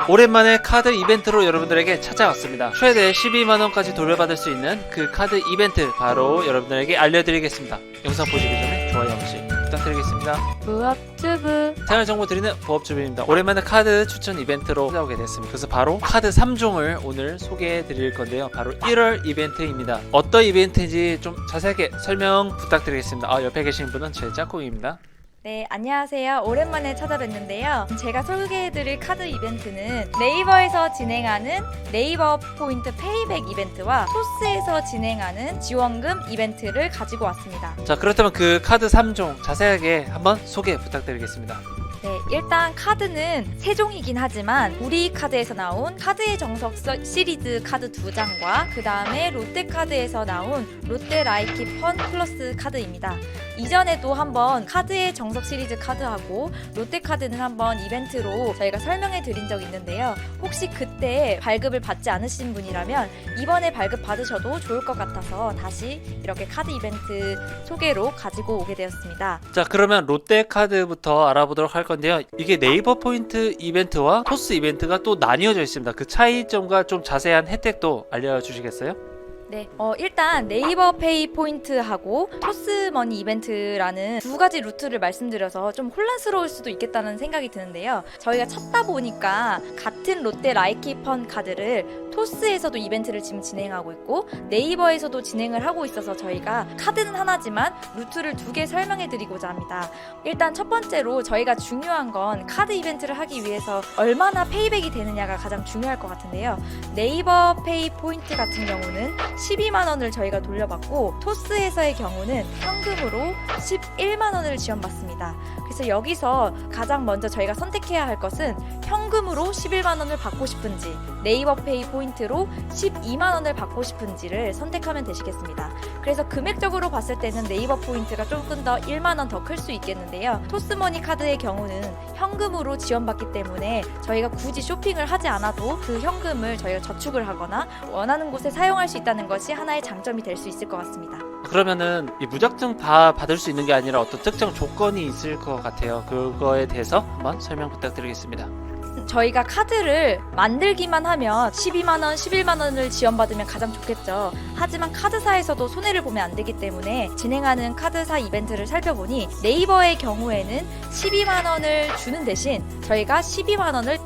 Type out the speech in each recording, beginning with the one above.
오랜만에 카드 이벤트로 여러분들에게 찾아왔습니다. 최대 12만원까지 돌려받을 수 있는 그 카드 이벤트 바로 여러분들에게 알려드리겠습니다. 영상 보시기 전에 좋아요 한 번씩 부탁드리겠습니다. 부업주부 생활 정보 드리는 부업주부입니다. 오랜만에 카드 추천 이벤트로 찾아오게 됐습니다. 그래서 바로 카드 3종을 오늘 소개해 드릴 건데요. 바로 1월 이벤트입니다. 어떤 이벤트인지 좀 자세하게 설명 부탁드리겠습니다. 옆에 계신 분은 제 짝꿍입니다. 네, 안녕하세요. 오랜만에 찾아뵙는데요. 제가 소개해드릴 카드 이벤트는 네이버에서 진행하는 네이버 포인트 페이백 이벤트와 토스에서 진행하는 지원금 이벤트를 가지고 왔습니다. 자, 그렇다면 그 카드 3종 자세하게 한번 소개 부탁드리겠습니다. 네, 일단 카드는 3종이긴 하지만 우리 카드에서 나온 카드의 정석 시리즈 카드 2장과 그 다음에 롯데카드에서 나온 롯데 라이키 펀 플러스 카드입니다. 이전에도 한번 카드의 정석 시리즈 카드하고 롯데카드는 한번 이벤트로 저희가 설명해 드린 적이 있는데요. 혹시 그때 발급을 받지 않으신 분이라면 이번에 발급 받으셔도 좋을 것 같아서 다시 이렇게 카드 이벤트 소개로 가지고 오게 되었습니다. 자, 그러면 롯데카드부터 알아보도록 할 건데요. 이게 네이버 포인트 이벤트와 토스 이벤트가 또 나뉘어져 있습니다. 그 차이점과 좀 자세한 혜택도 알려주시겠어요? 네, 일단 네이버 페이 포인트하고 토스머니 이벤트라는 두 가지 루트를 말씀드려서 좀 혼란스러울 수도 있겠다는 생각이 드는데요. 저희가 찾다 보니까 같은 롯데 라이키 펀 카드를 토스에서도 이벤트를 지금 진행하고 있고 네이버에서도 진행을 하고 있어서 저희가 카드는 하나지만 루트를 2개 설명해 드리고자 합니다. 일단 첫 번째로 저희가 중요한 건 카드 이벤트를 하기 위해서 얼마나 페이백이 되느냐가 가장 중요할 것 같은데요. 네이버 페이 포인트 같은 경우는 12만원을 저희가 돌려받고 토스에서의 경우는 현금으로 11만원을 지원받습니다. 그래서 여기서 가장 먼저 저희가 선택해야 할 것은 현금으로 11만원을 받고 싶은지 네이버 페이 포인트로 12만원을 받고 싶은지를 선택하면 되시겠습니다. 그래서 금액적으로 봤을 때는 네이버 포인트가 조금 더 1만원 더 클 수 있겠는데요. 토스머니 카드의 경우는 현금으로 지원받기 때문에 저희가 굳이 쇼핑을 하지 않아도 그 현금을 저희가 저축을 하거나 원하는 곳에 사용할 수 있다는 것이 하나의 장점이 될 수 있을 것 같습니다. 그러면은 이 무작정 다 받을 수 있는 게 아니라 어떤 특정 조건이 있을 것 같아요. 그거에 대해서 한번 설명 부탁드리겠습니다. 저희가 카드를 만들기만 하면 12만원, 11만원을 지원받으면 가장 좋겠죠. 하지만 카드사에서도 손해를 보면 안 되기 때문에 진행하는 카드사 이벤트를 살펴보니 네이버의 경우에는 12만원을 주는 대신 저희가 12만원을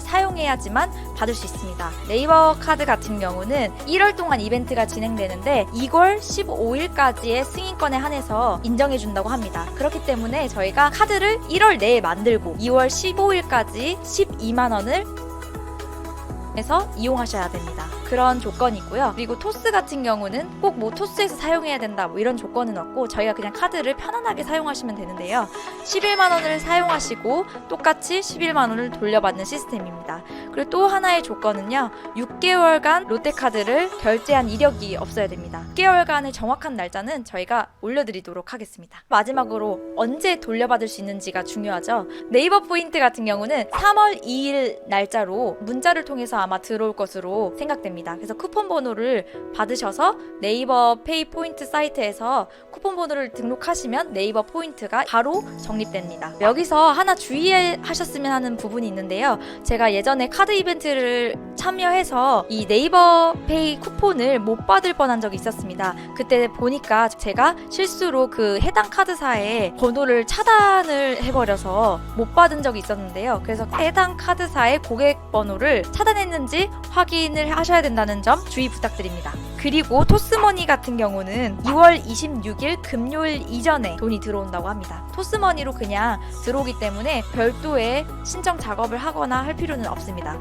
사용해야지만 받을 수 있습니다. 네이버 카드 같은 경우는 1월 동안 이벤트가 진행되는데 2월 15일까지의 승인권에 한해서 인정해준다고 합니다. 그렇기 때문에 저희가 카드를 1월 내에 만들고 2월 15일까지 12만원을 해서 이용하셔야 됩니다. 그런 조건이 있고요. 그리고 토스 같은 경우는 꼭 뭐 토스에서 사용해야 된다 뭐 이런 조건은 없고 저희가 그냥 카드를 편안하게 사용하시면 되는데요. 11만원을 사용하시고 똑같이 11만원을 돌려받는 시스템입니다. 그리고 또 하나의 조건은요. 6개월간 롯데카드를 결제한 이력이 없어야 됩니다. 6개월간의 정확한 날짜는 저희가 올려드리도록 하겠습니다. 마지막으로 언제 돌려받을 수 있는지가 중요하죠. 네이버 포인트 같은 경우는 3월 2일 날짜로 문자를 통해서 아마 들어올 것으로 생각됩니다. 그래서 쿠폰 번호를 받으셔서 네이버 페이 포인트 사이트에서 쿠폰 번호를 등록하시면 네이버 포인트가 바로 적립됩니다. 여기서 하나 주의하셨으면 하는 부분이 있는데요. 제가 예전에 카드 이벤트를 참여해서 이 네이버 페이 쿠폰을 못 받을 뻔한 적이 있었습니다. 그때 보니까 제가 실수로 그 해당 카드사의 번호를 차단을 해버려서 못 받은 적이 있었는데요. 그래서 해당 카드사의 고객 번호를 차단했는지 확인을 하셔야 된다는 점 주의 부탁드립니다. 그리고 토스머니 같은 경우는 2월 26일 금요일 이전에 돈이 들어온다고 합니다. 토스머니로 그냥 들어오기 때문에 별도의 신청 작업을 하거나 할 필요는 없습니다.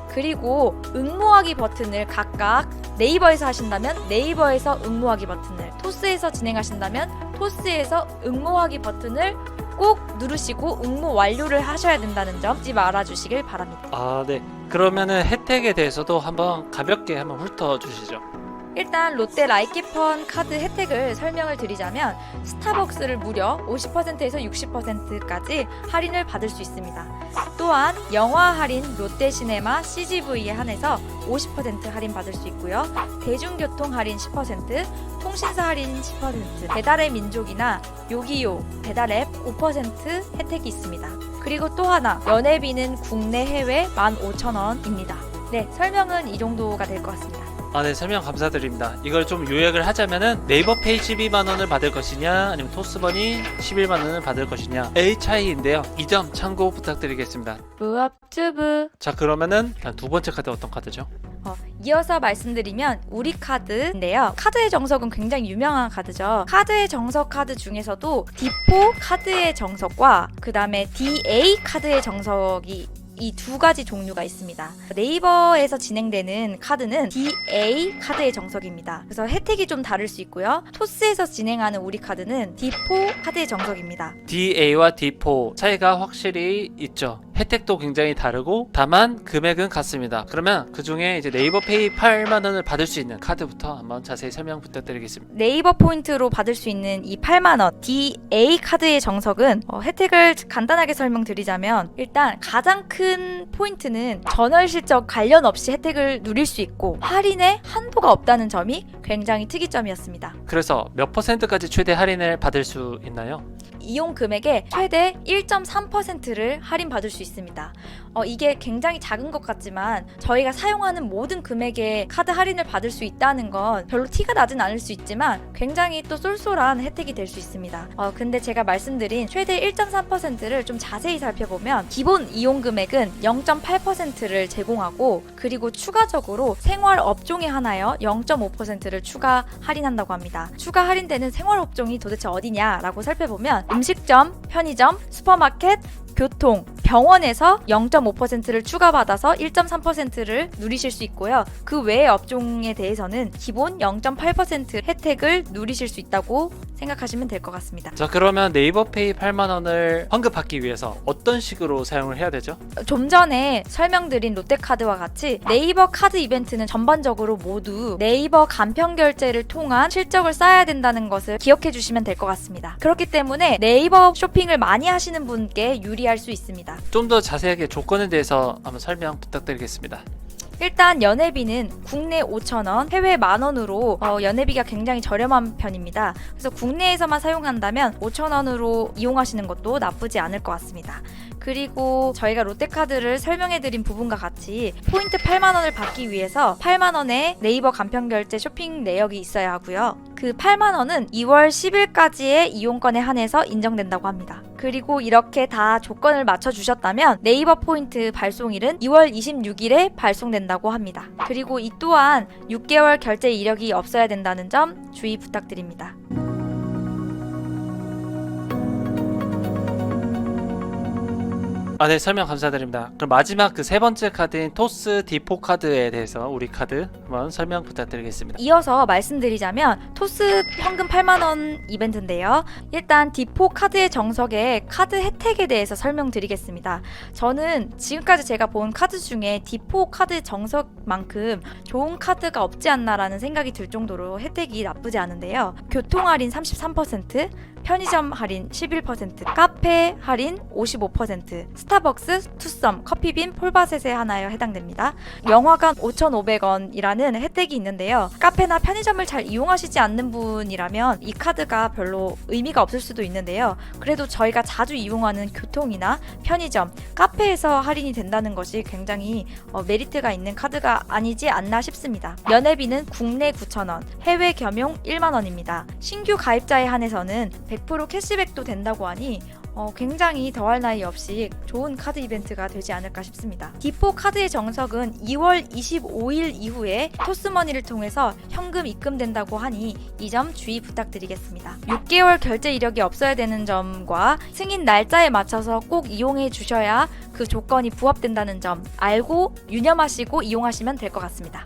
그리고 응모하기 버튼을 각각 네이버에서 하신다면 네이버에서 응모하기 버튼을, 토스에서 진행하신다면 토스에서 응모하기 버튼을 꼭 누르시고 응모 완료를 하셔야 된다는 점 잊지 말아주시길 바랍니다. 네. 그러면은 혜택에 대해서도 한번 가볍게 한번 훑어주시죠. 일단 롯데 라이키펀 카드 혜택을 설명을 드리자면 스타벅스를 무려 50%에서 60%까지 할인을 받을 수 있습니다. 또한 영화 할인 롯데시네마 CGV에 한해서 50% 할인 받을 수 있고요. 대중교통 할인 10%, 통신사 할인 10%, 배달의 민족이나 요기요 배달앱 5% 혜택이 있습니다. 그리고 또 하나, 연회비는 국내 해외 15,000원입니다. 네, 설명은 이 정도가 될 것 같습니다. 네, 설명 감사드립니다. 이걸 좀 요약을 하자면은 네이버 페이 12만 원을 받을 것이냐 아니면 토스버니 11만 원을 받을 것이냐의 차이인데요. 이 점 참고 부탁드리겠습니다. 부업튜브. 자, 그러면은 두 번째 카드 어떤 카드죠? 이어서 말씀드리면 우리 카드인데요. 카드의 정석은 굉장히 유명한 카드죠. 카드의 정석 카드 중에서도 D4 카드의 정석과 그 다음에 DA 카드의 정석이 이 두 가지 종류가 있습니다. 네이버에서 진행되는 카드는 DA 카드의 정석입니다. 그래서 혜택이 좀 다를 수 있고요. 토스에서 진행하는 우리 카드는 D4 카드의 정석입니다. DA와 D4 차이가 확실히 있죠. 혜택도 굉장히 다르고 다만 금액은 같습니다. 그러면 그 중에 이제 네이버 페이 8만 원을 받을 수 있는 카드부터 한번 자세히 설명 부탁드리겠습니다. 네이버 포인트로 받을 수 있는 이 8만 원 DA 카드의 정석은 혜택을 간단하게 설명드리자면 일단 가장 큰 포인트는 전월 실적 관련 없이 혜택을 누릴 수 있고 할인에 한도가 없다는 점이 굉장히 특이점이었습니다. 그래서 몇 %까지 최대 할인을 받을 수 있나요? 이용 금액의 최대 1.3%를 할인받을 수 있습니다. 이게 굉장히 작은 것 같지만 저희가 사용하는 모든 금액의 카드 할인을 받을 수 있다는 건 별로 티가 나진 않을 수 있지만 굉장히 또 쏠쏠한 혜택이 될 수 있습니다. 근데 제가 말씀드린 최대 1.3%를 좀 자세히 살펴보면 기본 이용 금액은 0.8%를 제공하고 그리고 추가적으로 생활 업종에 하나여 0.5%를 추가 할인한다고 합니다. 추가 할인되는 생활 업종이 도대체 어디냐라고 살펴보면 음식점, 편의점, 슈퍼마켓, 교통, 병원에서 0.5%를 추가받아서 1.3%를 누리실 수 있고요. 그 외의 업종에 대해서는 기본 0.8% 혜택을 누리실 수 있다고 생각하시면 될 것 같습니다. 자, 그러면 네이버 페이 8만 원을 환급받기 위해서 어떤 식으로 사용을 해야 되죠? 좀 전에 설명드린 롯데카드와 같이 네이버 카드 이벤트는 전반적으로 모두 네이버 간편 결제를 통한 실적을 쌓아야 된다는 것을 기억해 주시면 될 것 같습니다. 그렇기 때문에 네이버 쇼핑을 많이 하시는 분께 유리할 수 있습니다. 좀 더 자세하게 조건에 대해서 한번 설명 부탁드리겠습니다. 일단 연회비는 국내 5,000원, 해외 10,000원으로 연회비가 굉장히 저렴한 편입니다. 그래서 국내에서만 사용한다면 5,000원으로 이용하시는 것도 나쁘지 않을 것 같습니다. 그리고 저희가 롯데카드를 설명해드린 부분과 같이 포인트 8만 원을 받기 위해서 8만 원의 네이버 간편결제 쇼핑 내역이 있어야 하고요. 그 8만 원은 2월 10일까지의 이용권에 한해서 인정된다고 합니다. 그리고 이렇게 다 조건을 맞춰주셨다면 네이버 포인트 발송일은 2월 26일에 발송된다고 합니다. 그리고 이 또한 6개월 결제 이력이 없어야 된다는 점 주의 부탁드립니다. 네, 설명 감사드립니다. 그럼 마지막 그 세 번째 카드인 토스 D4 카드에 대해서 우리 카드 한번 설명 부탁드리겠습니다. 이어서 말씀드리자면 토스 현금 8만 원 이벤트인데요. 일단 D4 카드의 정석의 카드 혜택에 대해서 설명드리겠습니다. 저는 지금까지 제가 본 카드 중에 D4 카드 정석만큼 좋은 카드가 없지 않나라는 생각이 들 정도로 혜택이 나쁘지 않은데요. 교통 할인 33%, 편의점 할인 11%, 카페 할인 55%, 스타벅스, 투썸, 커피빈, 폴바셋에 하나에 해당됩니다. 영화관 5,500원이라는 혜택이 있는데요. 카페나 편의점을 잘 이용하시지 않는 분이라면 이 카드가 별로 의미가 없을 수도 있는데요. 그래도 저희가 자주 이용하는 교통이나 편의점, 카페에서 할인이 된다는 것이 굉장히 메리트가 있는 카드가 아니지 않나 싶습니다. 연회비는 국내 9,000원, 해외 겸용 1만 원입니다. 신규 가입자에 한해서는 100% 캐시백도 된다고 하니 굉장히 더할 나위 없이 좋은 카드 이벤트가 되지 않을까 싶습니다. D4 카드의 정석은 2월 25일 이후에 토스머니를 통해서 현금 입금된다고 하니 이 점 주의 부탁드리겠습니다. 6개월 결제 이력이 없어야 되는 점과 승인 날짜에 맞춰서 꼭 이용해 주셔야 그 조건이 부합된다는 점 알고 유념하시고 이용하시면 될 것 같습니다.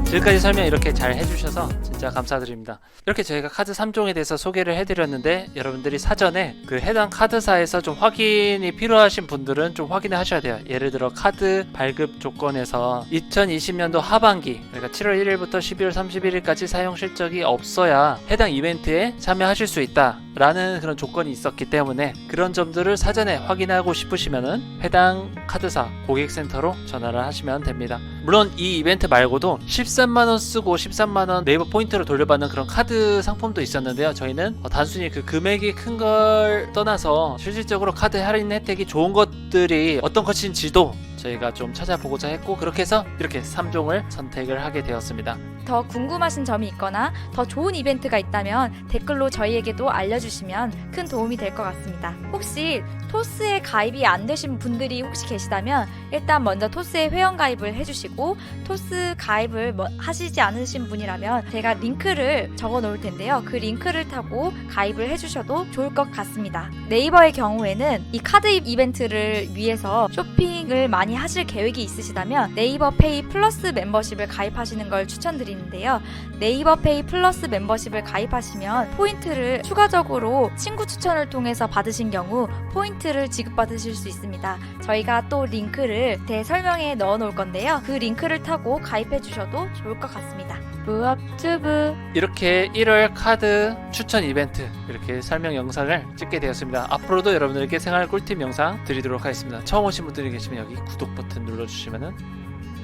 지금까지 설명 이렇게 잘 해주셔서 진짜 감사드립니다. 이렇게 저희가 카드 3종에 대해서 소개를 해드렸는데 여러분들이 사전에 그 해당 카드사에서 좀 확인이 필요하신 분들은 좀 확인을 하셔야 돼요. 예를 들어 카드 발급 조건에서 2020년도 하반기 그러니까 7월 1일부터 12월 31일까지 사용 실적이 없어야 해당 이벤트에 참여하실 수 있다 라는 그런 조건이 있었기 때문에 그런 점들을 사전에 확인하고 싶으시면은 해당 카드사 고객센터로 전화를 하시면 됩니다. 물론 이 이벤트 말고도 13만원 쓰고 13만원 네이버 포인트로 돌려받는 그런 카드 상품도 있었는데요. 저희는 단순히 그 금액이 큰 걸 떠나서 실질적으로 카드 할인 혜택이 좋은 것들이 어떤 것인지도 저희가 좀 찾아보고자 했고, 그렇게 해서 이렇게 3종을 선택을 하게 되었습니다. 더 궁금하신 점이 있거나 더 좋은 이벤트가 있다면 댓글로 저희에게도 알려주시면 큰 도움이 될 것 같습니다. 혹시 토스에 가입이 안 되신 분들이 혹시 계시다면 일단 먼저 토스에 회원 가입을 해주시고, 토스 가입을 하시지 않으신 분이라면 제가 링크를 적어 놓을 텐데요. 그 링크를 타고 가입을 해주셔도 좋을 것 같습니다. 네이버의 경우에는 이 카드 이벤트를 위해서 쇼핑을 많이 하실 계획이 있으시다면 네이버 페이 플러스 멤버십을 가입하시는 걸 추천드리는데요. 네이버 페이 플러스 멤버십을 가입하시면 포인트를 추가적으로 친구 추천을 통해서 받으신 경우 포인트를 지급받으실 수 있습니다. 저희가 또 링크를 설명에 넣어 놓을 건데요. 그 링크를 타고 가입해 주셔도 좋을 것 같습니다. 부업튜브. 이렇게 1월 카드 추천 이벤트 이렇게 설명 영상을 찍게 되었습니다. 앞으로도 여러분들께 생활 꿀팁 영상 드리도록 하겠습니다. 처음 오신 분들이 계시면 여기 구독 버튼 눌러주시면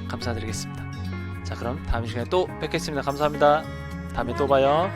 감사드리겠습니다. 자, 그럼 다음 시간에 또 뵙겠습니다. 감사합니다. 다음에 또 봐요.